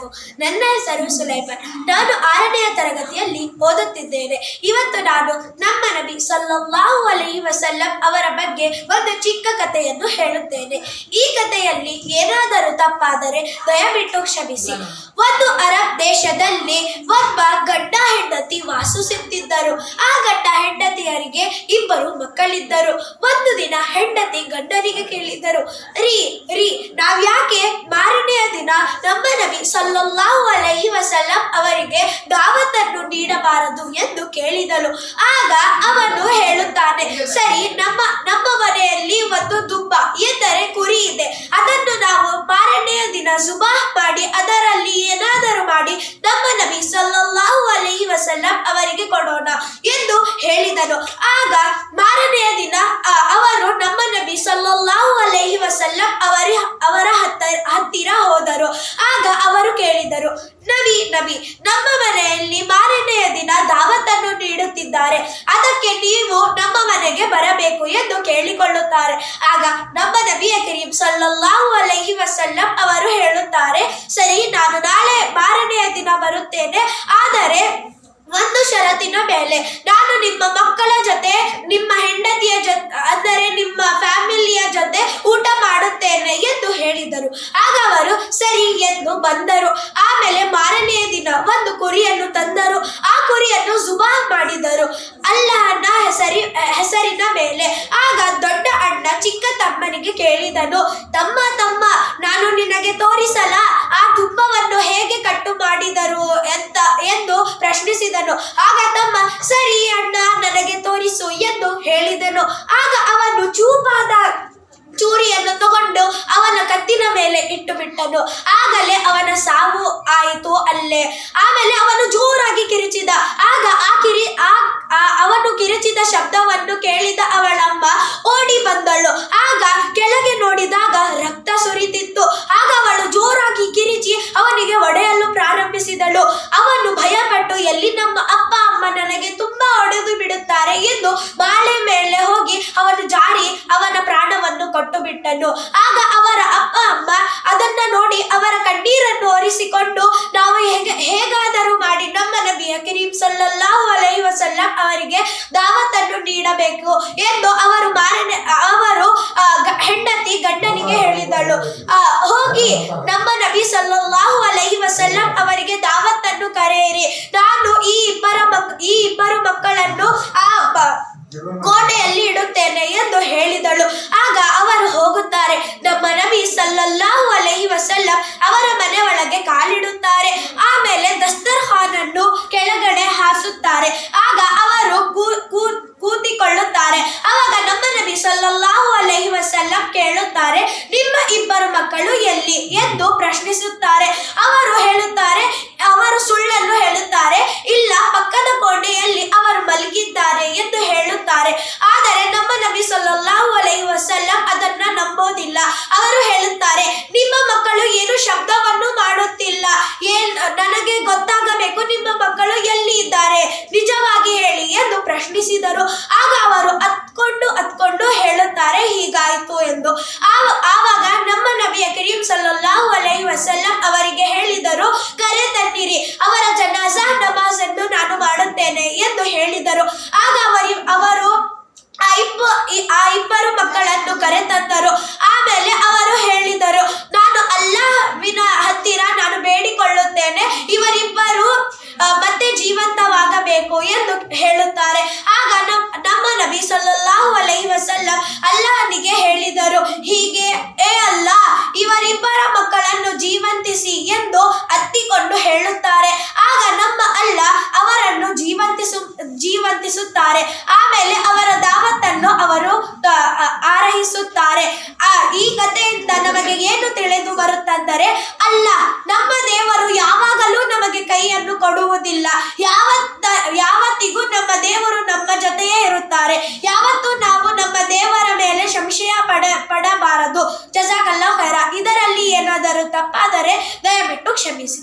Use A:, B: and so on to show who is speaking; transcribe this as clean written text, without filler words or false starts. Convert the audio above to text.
A: ಮಾತನಾಡಬೇಕು. ನನ್ನ ಹೆಸರು ಸುಲೈಮಾನ್. ನಾನು 6ನೆಯ ತರಗತಿಯಲ್ಲಿ ಓದುತ್ತಿದ್ದೇನೆ. ಇವತ್ತು ನಾನು ನಮ್ಮ ನಬಿ ಸಲ್ಲಲ್ಲಾಹು ಅಲೈಹಿ ವಸಲ್ಲಂ ಅವರ ಬಗ್ಗೆ ಒಂದು ಚಿಕ್ಕ ಕಥೆಯನ್ನು ಹೇಳುತ್ತೇನೆ. ಈ ಕಥೆಯಲ್ಲಿ ಏನಾದರೂ ತಪ್ಪಾದರೆ ದಯವಿಟ್ಟು ಕ್ಷಮಿಸಿ. ಒಂದು ಅರಬ್ ದೇಶದಲ್ಲಿ ಒಬ್ಬ ಗಂಡ ಹೆಂಡತಿ ವಾಸಿಸುತ್ತಿದ್ದರು. ಆ ಗಂಡ ಹೆಂಡತಿಯರಿಗೆ 2 ಮಕ್ಕಳಿದ್ದರು. ಒಂದು ದಿನ ಹೆಂಡತಿ ಗಂಡನಿಗೆ ಕೇಳಿದರು, ರೀ ನಾವ್ಯಾಕೆ ಮಾರನೆಯ ದಿನ ನಮ್ಮ ನಬಿ ಸಲ್ಲಲ್ಲಾಹು ಅಲೈಹಿ ವಸಲ್ಲಂ ಅವರಿಗೆ ದಾವತನ್ನು ನೀಡಬಾರದು ಎಂದು ಕೇಳಿದಳು. ಆಗ ಅವನು ಹೇಳುತ್ತಾನೆ, ಸರಿ, ನಮ್ಮ ಮನೆಯಲ್ಲಿ ಒಂದು ದುಬ್ಬ ಎಂದರೆ ಕುರಿ ಇದೆ. ಅದನ್ನು ನಾವು ಮಾರನೆಯ ದಿನ ಜುಬಾಹ್ ಮಾಡಿ ಅದರಲ್ಲಿ ಏನಾದರೂ ಮಾಡಿ ನಮ್ಮ ನಬಿ ಸಲ್ಲಲ್ಲಾಹು ಅಲೈಹಿ ವಸಲ್ಲಂ ಅವರಿಗೆ ಕೊಡೋಣ ಎಂದು ಹೇಳಿದನು. ಆಗ ಮಾರನೆಯ ದಿನ ಅವರು ನಮ್ಮ ನಬಿ ಸಲ್ಲಲ್ಲಾಹು ಅಲೈಹಿ ವಸಲ್ಲಂ ಅವರ ಹತ್ತಿರ ಹೋದರು. ಆಗ ಅವರು ಕೇಳಿದರು, ನಬಿ ನಮ್ಮ ಮನೆಯಲ್ಲಿ ಮಾರನೆಯ ದಿನ ದಾವತನ್ನು ನೀಡುತ್ತಿದ್ದಾರೆ, ಅದಕ್ಕೆ ನೀವು ನಮ್ಮ ಮನೆಗೆ ಬರಬೇಕು ಎಂದು ಕೇಳಿಕೊಳ್ಳುತ್ತಾರೆ. ಆಗ ನಮ್ಮ ನಬಿ ಕರೀಂ ಸಲ್ಲಲ್ಲಾಹು ಅಲೈಹಿ ವಸಲ್ಲಂ ಅವರು ಹೇಳುತ್ತಾರೆ, ಸರಿ, ನಾನು ನಾಳೆ ಮಾರನೆಯ ದಿನ ಬರುತ್ತೇನೆ, ಆದರೆ ಒಂದು ಷರತ್ತಿನ ಮೇಲೆ. ನಾನು ನಿಮ್ಮ ಮಕ್ಕಳ ಜೊತೆ, ನಿಮ್ಮ ಹೆಂಡತಿಯ ಜೊತೆ, ಅಂದರೆ ನಿಮ್ಮ ಫ್ಯಾಮಿಲಿಯ ಜೊತೆ ಊಟ ಮಾಡುತ್ತೇನೆ ಎಂದು ಹೇಳಿದರು. ಆಗ ಅವರು ಸರಿ ಎಂದು ಬಂದರು. ಆಮೇಲೆ ಮಾರನೆಯ ದಿನ ಒಂದು ಕುರಿಯನ್ನು ತಂದರು. ಆ ಕುರಿಯನ್ನು ಜುಬಾಹ್ ಮಾಡಿದರು ಅಲ್ಲಾಹನ ಹೆಸರಿನ ಮೇಲೆ. ಆಗ ದೊಡ್ಡ ಅಣ್ಣ ಚಿಕ್ಕ ತಮ್ಮನಿಗೆ ಕೇಳಿದನು, ತಮ್ಮ ನಾನು ನಿನಗೆ ತೋರಿಸಲ ಆ ದುಬ್ಬವನ್ನು ಹೇಗೆ ಕಟ್ಟು ಮಾಡಿದರು ಎಂದು ಪ್ರಶ್ನಿಸಿದನು. ಆಗ ತಮ್ಮ, ಸರಿ ಅಣ್ಣ, ನನಗೆ ತೋರಿಸು ಎಂದು ಹೇಳಿದನು. ಆಗ ಅವನು ಚೂಪಾದ ಚೂರಿಯನ್ನು ತಗೊಂಡು ಅವನ ಕತ್ತಿನ ಮೇಲೆ ಇಟ್ಟು ಬಿಟ್ಟನು. ಆಗಲೇ ಅವನ ಸಾವು ಆಯಿತು ಅಲ್ಲೇ. ಆಮೇಲೆ ಅವನು ಜೋರಾಗಿ ಕಿರಿಚಿದ. ಆಗ ಅವನು ಕಿರಿಚಿದ ಶಬ್ದವನ್ನು ಕೇಳಿದ ಅವಳಮ್ಮ ಓಡಿ ಬಂದಳು. ಆಗ ಕೆಳಗೆ ನೋಡಿದಾಗ ರಕ್ತ ಸುರಿತಿತ್ತು. ಆಗ ಅವಳು ಜೋರಾಗಿ ಕಿರಿಚಿ ಅವನಿಗೆ ಹೊಡೆಯಲು ಪ್ರಾರಂಭಿಸಿದಳು. ಅವನು ಭಯಪಟ್ಟು, ಎಲ್ಲಿ ನಮ್ಮ ಅಪ್ಪ ಅಮ್ಮ ನನಗೆ ತುಂಬಾ ಹೊಡೆದು ಬಿಡುತ್ತಾರೆ ಎಂದು ಬಾಳೆ ಮೇಲೆ ಹೋಗಿ ಅವನು ಜಾರಿ ಅವನ ಪ್ರಾಣವನ್ನು ಕೊಟ್ಟು ಬಿಟ್ಟನು. ಆಗ ಅವರ ಅಪ್ಪ ಅಮ್ಮ ಅದನ್ನ ನೋಡಿ ಅವರ ಕಣ್ಣೀರನ್ನು ಒರೆಸಿಕೊಂಡು, ನಾವು ಹೇಗಾದರೂ ಮಾಡಿ ನಮ್ಮ ನಬಿ ಕರೀಂ ಸಲ್ಲಲ್ಲಾಹು ಅಲೈಹಿ ವಸಲ್ಲಂ ಅವರಿಗೆ ದಾವತನ್ನು ನೀಡಬೇಕು ಎಂದು ಅವರು ಹೆಂಡತಿ ಗಂಡನಿಗೆ ಹೇಳಿದಳು. ಹೋಗಿ ನಮ್ಮ ನಬಿ ಸಲ್ಲಲ್ಲಾಹು ಅಲೈಹಿ ವಸಲ್ಲಂ ಅವರಿಗೆ ದಾವತನ್ನು ಕರೆಯಿರಿ, ನಾನು ಈ ಇಬ್ಬರು ಮಕ್ಕಳನ್ನು ಕೋಟೆಯಲ್ಲಿ ಇಡುತ್ತೇನೆ ಎಂದು ಹೇಳಿದಳು. ಆಗ ಅವರು ಹೋಗುತ್ತಾರೆ. ನಮ್ಮ ನಬಿ ಸಲ್ಲಲ್ಲಾಹು ಅಲೈಹಿ ವಸಲ್ಲಂ ಅವರ ಮನೆ ಒಳಗೆ ಕಾಲಿಡುತ್ತಾರೆ. ಆಮೇಲೆ ದಸ್ತರ್ಖಾನನ್ನು ಕೆಳಗಡೆ ಹಾಸುತ್ತಾರೆ. ಆಗ ಅವರು ಕೂತಿಕೊಳ್ಳುತ್ತಾರೆ. ಆವಾಗ ನಮ್ಮ ನಬಿ ಸಲ್ಲಲ್ಲಾಹು ಅಲೈಹಿ ವಸಲ್ಲಂ ಕೇಳುತ್ತಾರೆ, ನಿಮ್ಮ 2 ಮಕ್ಕಳು ಎಲ್ಲಿ ಎಂದು ಪ್ರಶ್ನಿಸುತ್ತಾರೆ. ಅವರು ಹೇಳುತ್ತಾರೆ, ಅವರು ಸುಳ್ಳನ್ನು ಹೇಳುತ್ತಾರೆ, ಇಲ್ಲ, ಪಕ್ಕದ ಕೋಣೆಯಲ್ಲಿ ಅವರು ಮಲಗಿದ್ದಾರೆ ಎಂದು ಹೇಳುತ್ತಾರೆ. ಆದರೆ ನಮ್ಮ ನಬಿ ಸಲ್ಲಲ್ಲಾಹು ಅಲೈಹಿ ವಸಲ್ಲಂ ಅದನ್ನ ನಂಬೋದಿಲ್ಲ. ಅವರು ಹೇಳುತ್ತಾರೆ, ನಿಮ್ಮ ಮಕ್ಕಳು ಏನು ಶಬ್ದವನ್ನು ಮಾಡುತ್ತಿಲ್ಲ, ನನಗೆ ಗೊತ್ತಾಗಬೇಕು, ನಿಮ್ಮ ಮಕ್ಕಳು ಎಲ್ಲಿ ಇದ್ದಾರೆ, ನಿಜವಾಗಿ ಹೇಳಿ ಎಂದು ಪ್ರಶ್ನಿಸಿದರು. ಆಗ ಅವರು ಅತ್ಕೊಂಡು ಹೇಳುತ್ತಾರೆ, ಹೀಗಾಯಿತು ಎಂದು. ಆವಾಗ ನಮ್ಮ ನಬಿ ಕರೀಂ ಸಲ್ಲಲ್ಲಾಹು ಅಲೈಹಿ ವಸಲ್ಲಂ ಅವರಿಗೆ ಹೇಳಿದರು, ಕರೆ ತನ್ನಿರಿ, ಅವರ ಜನಾಜಾ ನಮಾಜನ್ನು ನಾನು ಮಾಡುತ್ತೇನೆ ಎಂದು ಹೇಳಿದರು. ಆಗ ಅವರು ಆ 2 ಮಕ್ಕಳನ್ನು ಕರೆತಂದರು. ಆಮೇಲೆ ಅವರು ಹೇಳಿದರು, ನಾನು ಅಲ್ಲಾಹ್ವಿನ ಹತ್ತಿರ ನಾನು ಬೇಡಿಕೊಳ್ಳುತ್ತೇನೆ, ಇವರಿಬ್ಬರು ಮತ್ತೆ ಜೀವಂತವಾಗಬೇಕು ಎಂದು ಹೇಳುತ್ತಾರೆ. ಆಗ ನಮ್ಮ ನಬಿ ಸಲ್ಲಲ್ಲಾಹು ಅಲೈಹಿ ವಸಲ್ಲಂ ಅಲ್ಲಾಹನಿಗೆ ಹೇಳಿದರು, ಹೀಗೆ, ಏ ಅಲ್ಲಾ, ಇವರಿಬ್ಬರ ಮಕ್ಕಳನ್ನು ಜೀವಂತಿಸಿ ಎಂದು ಅತ್ತಿಕೊಂಡು ಹೇಳುತ್ತಾರೆ. ಆಗ ನಮ್ಮ ಅಲ್ಲಾಹ್ ಅವರನ್ನು ಜೀವಂತಿಸುತ್ತಾರೆ. ಆಮೇಲೆ ಅವರ ದಾವತನ್ನು ಅವರು ಆರಹಿಸುತ್ತಾರೆ. ಈ ಕಥೆಯಿಂದ ನಮಗೆ ಏನು ತಿಳಿದು ಬರುತ್ತಂದರೆ, ನಮ್ಮ ದೇವರು ಯಾವಾಗಲೂ ನಮಗೆ ಕೈಯನ್ನು ಕೊಡುವುದಿಲ್ಲ. ಯಾವತ್ತಿಗೂ ನಮ್ಮ ದೇವರು ನಮ್ಮ ಜೊತೆಯೇ ಇರುತ್ತಾರೆ. ಯಾವತ್ತೂ ನಾವು ನಮ್ಮ ದೇವರ ಮೇಲೆ ಸಂಶಯ ಪಡಬಾರದು. ಜಜಾಕಲ್ಲಾಹು ಖೈರ. ಇದರಲ್ಲಿ ಏನಾದರೂ ತಪ್ಪಾದರೆ ದಯವಿಟ್ಟು ಕ್ಷಮಿಸಿ.